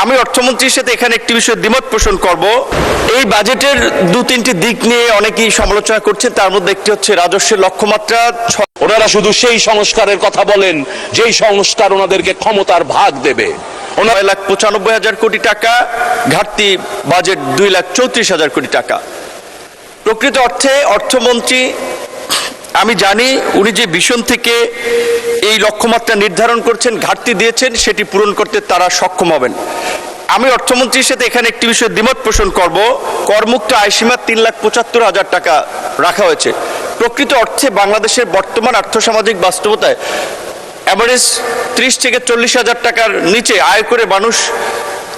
আমি অর্থমন্ত্রীর সাথে এখানে একটি বিষয়ে দ্বিমত পোষণ করব। এই বাজেটের দু তিনটি দিক নিয়ে অনেকেই সমালোচনা করছে, তার মধ্যে একটি হচ্ছে রাজস্বের লক্ষ্যমাত্রা। ওনারা শুধু সেই সংস্কারের কথা বলেন যেই সংস্কার ওনাদেরকে ক্ষমতার ভাগ দেবে। 9,95,000 কোটি টাকা, ঘাটতি বাজেট 2,34,000 কোটি টাকা। প্রকৃত অর্থে অর্থমন্ত্রী, আমি জানি উনি যে ভিশন থেকে এই লক্ষ্যমাত্রা নির্ধারণ করছেন, ঘাটতি দিয়েছেন, সেটি পূরণ করতে তারা সক্ষম হবেন। আমি অর্থমন্ত্রীর সাথে এখানে একটি বিষয়ে দ্বিমত পোষণ করব। করমুক্ত আয়সীমা 3,75,000 টাকা রাখা হয়েছে। প্রকৃত অর্থে বাংলাদেশের বর্তমান আর্থসামাজিক বাস্তবতায় অ্যাভারেজ 30 থেকে 40,000 টাকার নিচে আয় করে মানুষ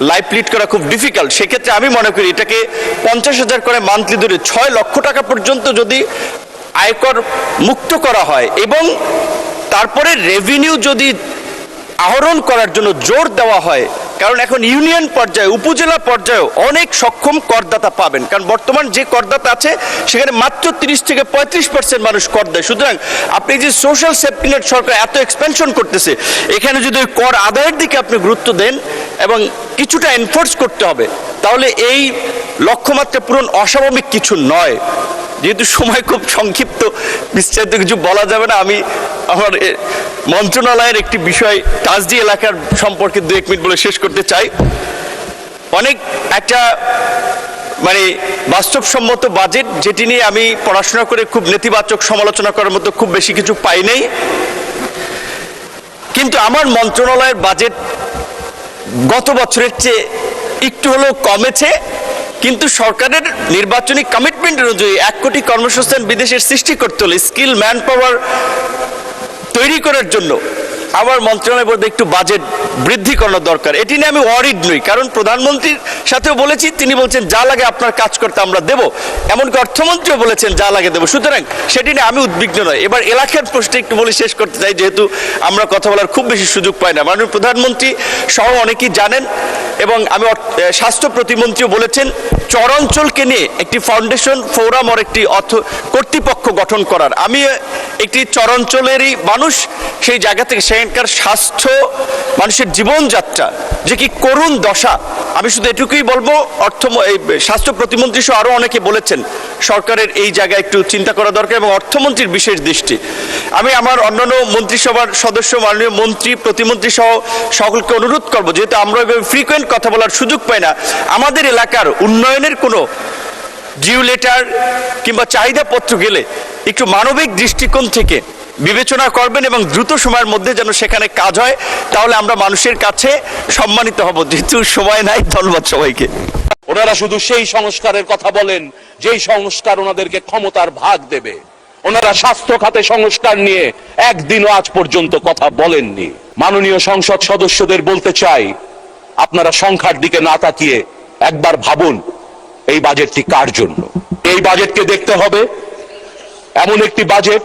লাইফ লিড করা খুব ডিফিকাল্ট। সেক্ষেত্রে আমি মনে করি এটাকে 50,000 করে মান্থলি ধরে 6 লক্ষ টাকা পর্যন্ত যদি আয়কর মুক্ত করা হয় এবং তারপরে রেভিনিউ যদি আহরণ করার জন্য জোর দেওয়া হয়, কারণ এখন ইউনিয়ন পর্যায়ে, উপজেলা পর্যায়েও অনেক সক্ষম করদাতা পাবেন, কারণ বর্তমান যে করদাতা আছে সেখানে মাত্র 30 থেকে 35% মানুষ কর দেয়। সুতরাং আপনি যে সোশ্যাল সেফটি নেট সরকার এত এক্সপেনশন করতেছে, এখানে যদি ওই কর আদায়ের দিকে আপনি গুরুত্ব দেন এবং কিছুটা এনফোর্স করতে হবে, তাহলে এই লক্ষ্যমাত্রা পূরণ অস্বাভাবিক কিছু নয়। যেহেতু সময় খুব সংক্ষিপ্ত, বিস্তারিত কিছু বলা যাবে না, আমি আমার মন্ত্রণালয়ের একটি বিষয় তাজদি এলাকার সম্পর্কে 2-1 মিনিট বলে শেষ করতে চাই। অনেক একটা বাস্তবসম্মত বাজেট, যেটি নিয়ে আমি পড়াশোনা করে খুব নেতিবাচক সমালোচনা করার মতো খুব বেশি কিছু পাই নাই। কিন্তু আমার মন্ত্রণালয়ের বাজেট গত বছরের চেয়ে একটু হলেও কমেছে, কিন্তু সরকারের নির্বাচনী কমিটমেন্ট অনুযায়ী 1 কোটি কর্মসংস্থান বিদেশের সৃষ্টি করতে হলে স্কিল ম্যান পাওয়ার তৈরি করার জন্য আমার মন্ত্রণালয়ের মধ্যে একটু বাজেট বৃদ্ধি করানো দরকার। এটি নিয়ে আমি ওয়ারিড নই, কারণ প্রধানমন্ত্রীর সাথেও বলেছি, তিনি বলছেন যা লাগে আপনার কাজ করতে আমরা দেব, এমনকি অর্থমন্ত্রীও বলেছেন যা লাগে দেব। সুতরাং সেটি নিয়ে আমি উদ্বিগ্ন নয়। এবার এলাকার প্রশ্নে একটু বলে শেষ করতে চাই, যেহেতু আমরা কথা বলার খুব বেশি সুযোগ পাই না। মাননীয় প্রধানমন্ত্রী সহ অনেকেই জানেন, এবং আমি স্বাস্থ্য প্রতিমন্ত্রীও বলেছেন চরাঞ্চলকে নিয়ে একটি ফাউন্ডেশন ফোরাম আর একটি কর্তৃপক্ষ গঠন করার। আমি একটি চরাঞ্চলেরই মানুষ, সেই জায়গা থেকে সেখানকার স্বাস্থ্য, মানুষের জীবনযাত্রা যে কি করুণ দশা, আমি শুধু এটুকুই বলবো, স্বাস্থ্য প্রতিমন্ত্রী সহ আরও অনেকে বলেছেন সরকারের এই জায়গায় একটু চিন্তা করা দরকার এবং অর্থমন্ত্রীর বিশেষ দৃষ্টি। আমি আমার অন্যান্য মন্ত্রিসভার সদস্য, মাননীয় মন্ত্রী, প্রতিমন্ত্রী সহ সকলকে অনুরোধ করবো, যেহেতু আমরা ফ্রিকোয়েন্ট কথা বলার সুযোগ পাই না, আমাদের এলাকার উন্নয়নের কোনো ডিউ লেটার কিংবা চাহিদাপত্র গেলে একটু মানবিক দৃষ্টিকোণ থেকে বিবেচনা করবেন এবং দ্রুত সময়ের মধ্যে যেন সেখানে কাজ হয়, তাহলে আমরা মানুষের কাছে সম্মানিত হব। যেহেতু সময় নাই, ধন্যবাদ সবাইকে। ওনারা শুধু সেই সংস্কারের কথা বলেন যেই সংস্কার ওনাদেরকে ক্ষমতার ভাগ দেবে। ওনারা স্বাস্থ্য খাতে সংস্কার নিয়ে একদিনও আজ পর্যন্ত কথা বলেননি। মাননীয় সংসদ সদস্যদের বলতে চাই, আপনারা সংখ্যার দিকে না তাকিয়ে একবার ভাবুন এই বাজেটটি কার জন্য। এই বাজেটকে দেখতে হবে এমন একটি বাজেট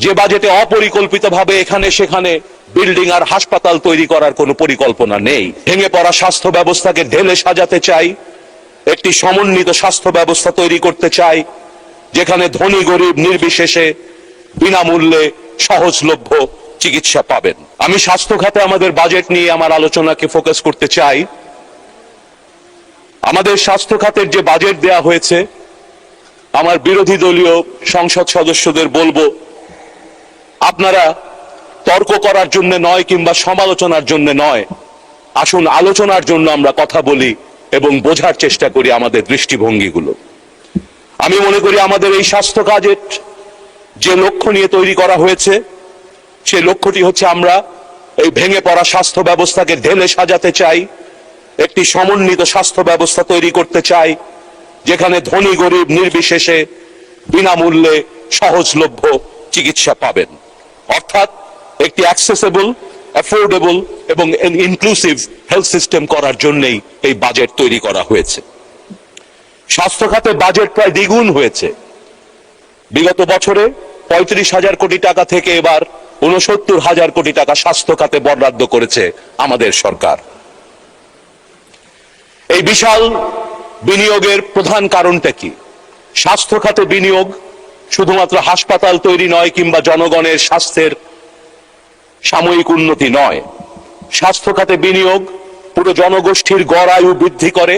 যে বাজেটে অপরিকল্পিতভাবে এখানে সেখানে বিল্ডিং আর হাসপাতাল তৈরি করার কোনো পরিকল্পনা নেই। ভেঙে পড়া স্বাস্থ্য ব্যবস্থাকে ঢেলে সাজাতে চাই, একটি সমন্বিত স্বাস্থ্য ব্যবস্থা তৈরি করতে চাই, যেখানে ধনী গরিব নির্বিশেষে বিনামূল্যে সহজলভ্য চিকিৎসা পাবেন। আমি স্বাস্থ্য খাতে আমাদের বাজেট নিয়ে আমার আলোচনাকে ফোকাস করতে চাই। আমাদের স্বাস্থ্য খাতের যে বাজেট দেয়া হয়েছে, আমার বিরোধী দলীয় সংসদ সদস্যদের বলবো, আপনারা তর্ক করার জন্য নয় কিংবা সমালোচনার জন্য নয়, আসুন আলোচনার জন্য আমরা কথা বলি এবং বোঝার চেষ্টা করি আমাদের দৃষ্টিভঙ্গিগুলো। আমি মনে করি আমাদের এই স্বাস্থ্য বাজেট যে লক্ষ্য নিয়ে তৈরি করা হয়েছে, সেই লক্ষ্যটি হচ্ছে আমরা এই ভেঙে পড়া স্বাস্থ্য ব্যবস্থাকে ঢেলে সাজাতে চাই, একটি সমন্বিত স্বাস্থ্য ব্যবস্থা তৈরি করতে চাই, যেখানে ধনী গরিব নির্বিশেষে বিনামূল্যে সহজলভ্য চিকিৎসা পাবেন। অর্থাৎ একটি অ্যাক্সেসেবল, অ্যাফোর্ডেবল এবং ইনক্লুসিভ হেলথ সিস্টেম করার জন্যই এই বাজেট তৈরি করা হয়েছে। স্বাস্থ্য খাতে বাজেট প্রায় দ্বিগুণ হয়েছে। বিগত বছরে 35,000 কোটি টাকা থেকে এবার 69,000 কোটি টাকা স্বাস্থ্য খাতে বরাদ্দ করেছে আমাদের সরকার। এই বিশাল বিনিয়োগের প্রধান কারণটা কি? স্বাস্থ্য খাতে বিনিয়োগ শুধুমাত্র হাসপাতাল তৈরি নয় কিংবা জনগণের স্বাস্থ্যের সাময়িক উন্নতি নয়। স্বাস্থ্য খাতে বিনিয়োগ পুরো জনগোষ্ঠীর গড় আয়ু বৃদ্ধি করে,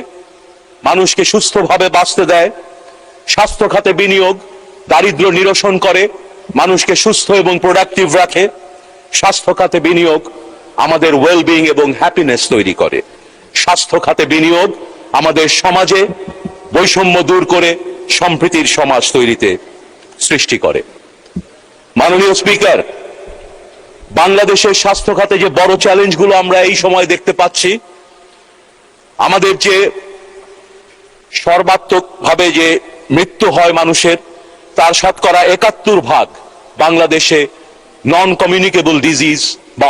মানুষকে সুস্থভাবে বাঁচতে দেয়। স্বাস্থ্য খাতে বিনিয়োগ দারিদ্র্য নিরসন করে, মানুষকে সুস্থ এবং প্রোডাক্টিভ রাখে। স্বাস্থ্য খাতে বিনিয়োগ আমাদের ওয়েলবিং এবং হ্যাপিনেস তৈরি করে। স্বাস্থ্য খাতে বিনিয়োগ আমাদের সমাজে বৈষম্য দূর করে সম্প্রীতির সমাজ তৈরিতে সৃষ্টি করে। মাননীয় স্পিকার, বাংলাদেশের স্বাস্থ্য খাতে যে বড় চ্যালেঞ্জগুলো আমরা এই সময় দেখতে পাচ্ছি, আমাদের যে সর্বাত্মকভাবে যে মৃত্যু হয় মানুষের, তার 71% বাংলাদেশে নন কমিউনিকেবল ডিজিজ বা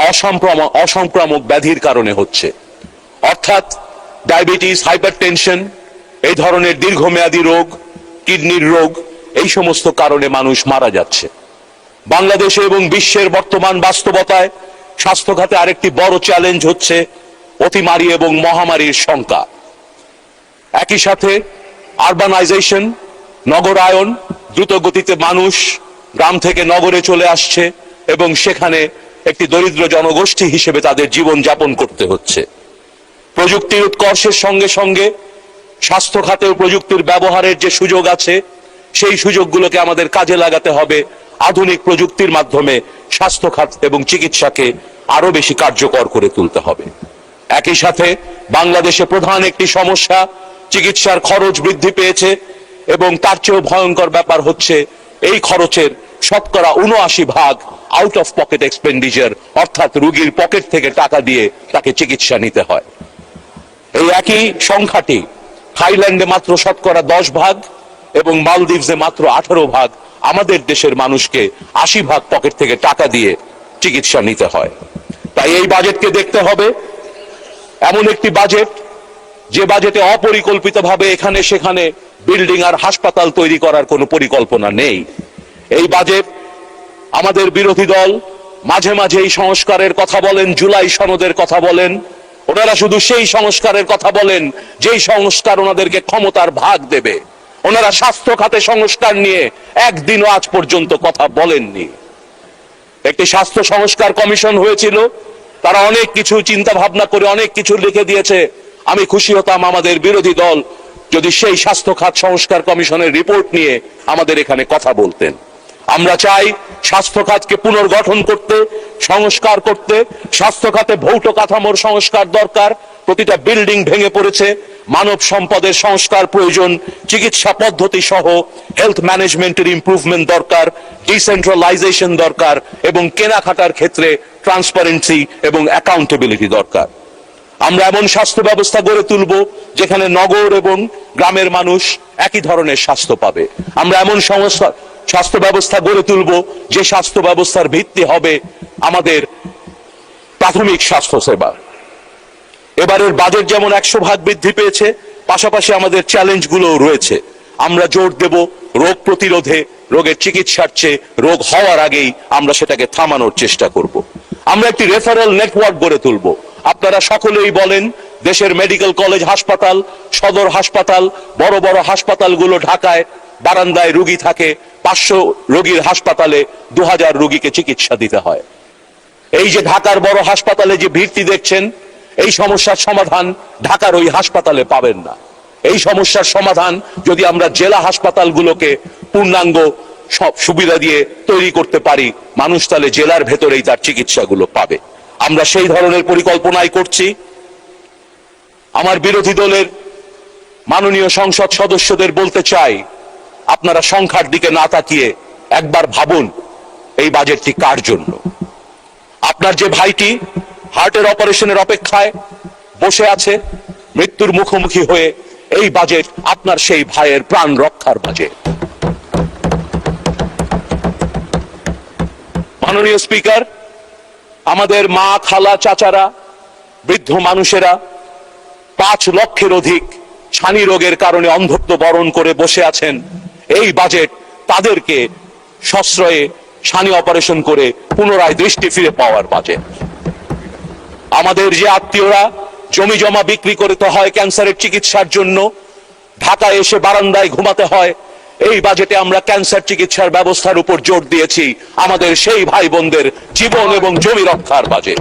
অসংক্রামক ব্যাধির কারণে হচ্ছে। অর্থাৎ ডায়াবেটিস, হাইপারটেনশন, এই ধরনের দীর্ঘমেয়াদী রোগ, কিডনির রোগ, এই সমস্ত কারণে মানুষ মারা যাচ্ছে। বাংলাদেশে এবং বিশ্বের বর্তমান বাস্তবতায় স্বাস্থ্য খাতে আরেকটি বড় চ্যালেঞ্জ হচ্ছে অতিমারী এবং মহামারীর সংখ্যা। একই সাথে আরবানাইজেশন, নগরায়ন, দ্রুত গতিতে মানুষ গ্রাম থেকে নগরে চলে আসছে এবং সেখানে একটি দরিদ্র জনগোষ্ঠী হিসেবে তাদের জীবন যাপন করতে হচ্ছে। প্রযুক্তির উৎকর্ষের সঙ্গে সঙ্গে স্বাস্থ্য খাতেও প্রযুক্তির ব্যবহারের যে সুযোগ আছে, সেই সুযোগগুলোকে আমাদের কাজে লাগাতে হবে। আধুনিক প্রযুক্তির মাধ্যমে স্বাস্থ্য খাত এবং চিকিৎসাকে আরো বেশি কার্যকর করে তুলতে হবে। একই সাথে বাংলাদেশে প্রধান একটি সমস্যা, চিকিৎসার খরচ বৃদ্ধি পেয়েছে এবং তার চেয়েও ভয়ঙ্কর ব্যাপার হচ্ছে এই খরচের 79% আউট অফ পকেট এক্সপেন্ডিচার, অর্থাৎ রোগীর পকেট থেকে টাকা দিয়ে তাকে চিকিৎসা নিতে হয়। এই একই সংখ্যাটি থাইল্যান্ডে মাত্র 10% এবং মালদ্বীপসে মাত্র 18% আমাদের দেশের মানুষকে 80% পকেট থেকে টাকা দিয়ে চিকিৎসা নিতে হয়। তাই এই বাজেটকে দেখতে হবে এমন একটি বাজেট, যে বাজেটে অপরিকল্পিতভাবে এখানে সেখানে বিল্ডিং আর হাসপাতাল তৈরি করার কোনো পরিকল্পনা নেই। এই বাজেট আমাদের বিরোধী দল মাঝে মাঝে এই সংস্কারের কথা বলেন, জুলাই সনদের কথা বলেন। ওনারা শুধু সেই সংস্কারের কথা বলেন যেই সংস্কার ওনাদেরকে ক্ষমতার ভাগ দেবে। ওনারা স্বাস্থ্য খাতে সংস্কার নিয়ে একদিনও আজ পর্যন্ত কথা বলেননি। একটি স্বাস্থ্য সংস্কার কমিশন হয়েছিল, তারা অনেক কিছু চিন্তা ভাবনা করে অনেক কিছু লিখে দিয়েছে। আমি খুশি হতাম আমাদের বিরোধী দল যদি সেই স্বাস্থ্য খাত সংস্কার কমিশনের রিপোর্ট নিয়ে আমাদের এখানে কথা বলতেন। আমরা চাই স্বাস্থ্য খাতকে পুনর্গঠন করতে, সংস্কার করতে। স্বাস্থ্য খাতে ভৌত কাঠামোর সংস্কার দরকার, প্রতিটা বিল্ডিং ভেঙে পড়েছে। মানব সম্পদের সংস্কার প্রয়োজন, চিকিৎসা পদ্ধতি সহ হেলথ ম্যানেজমেন্টের ইমপ্রুভমেন্ট দরকার, ডিসেন্ট্রালাইজেশন দরকার এবং কেনাকাটার ক্ষেত্রে ট্রান্সপারেন্সি এবং অ্যাকাউন্টেবিলিটি দরকার। আমরা এমন স্বাস্থ্য ব্যবস্থা গড়ে তুলব যেখানে নগর এবং গ্রামের মানুষ একই ধরনের স্বাস্থ্য পাবে। আমরা এমন স্বাস্থ্য ব্যবস্থা গড়ে তুলব যে স্বাস্থ্য ব্যবস্থার ভিত্তি হবে আমাদের প্রাথমিক স্বাস্থ্য সেবা। এবারের বাজেট যেমন 100% বৃদ্ধি পেয়েছে, পাশাপাশি আমাদের চ্যালেঞ্জগুলোও রয়েছে। আমরা জোর দেব রোগ প্রতিরোধে, রোগের চিকিৎসার চেয়ে রোগ হওয়ার আগেই আমরা সেটাকে থামানোর চেষ্টা করব। আমরা একটি রেফারেল নেটওয়ার্ক গড়ে তুলব। আপনারা সকলেই বলেন দেশের মেডিকেল কলেজ হাসপাতাল, সদর হাসপাতাল, বড় বড় হাসপাতালগুলো ঢাকায় বারান্দায় রোগী থাকে, 500 রোগীর হাসপাতালে 2000 রোগীকে চিকিৎসা দিতে হয়। এই যে ঢাকার বড় হাসপাতালে যে ভিড়টি দেখছেন, এই সমস্যার সমাধান ঢাকার ওই হাসপাতালে পাবেন না। এই সমস্যার সমাধান যদি আমরা জেলা হাসপাতালগুলোকে পূর্ণাঙ্গ সব সুবিধা দিয়ে তৈরি করতে পারি, মানুষ তাহলে জেলার ভেতরেই তার চিকিৎসাগুলো পাবে। আমরা সেই ধরনের পরিকল্পনাই করছি। আমার বিরোধী দলের মাননীয় সংসদ সদস্যদের বলতে চাই, আপনারা সংখ্যার দিকে না তাকিয়ে একবার ভাবুন এই বাজেটটি কার জন্য। আপনার যে ভাইটি হার্টের অপারেশনের অপেক্ষায় বসে আছে, মৃত্যুর মুখোমুখি হয়ে, এই বাজেট আপনার সেই ভাইয়ের প্রাণ রক্ষার বাজেট। মাননীয় স্পিকার, আমাদের মা, খালা, চাচারা, বৃদ্ধ মানুষেরা 5 লক্ষের অধিক ছানি রোগের কারণে অন্ধত্ব বরণ করে বসে আছেন। এই বাজেট তাদেরকে সশ্রয়ে ছানি অপারেশন করে পুনরায় দৃষ্টি ফিরে পাওয়ার বাজেট। আমাদের যে আত্মীয়রা জমি জমা বিক্রি করতে হয় ক্যান্সারের চিকিৎসার জন্য, ঢাকায় এসে বারান্দায় ঘুমাতে হয়, এই বাজেটে আমরা ক্যান্সার চিকিৎসার ব্যবস্থার উপর জোর দিয়েছি। আমাদের সেই ভাই বোনদের জীবন এবং জমি রক্ষার বাজেট।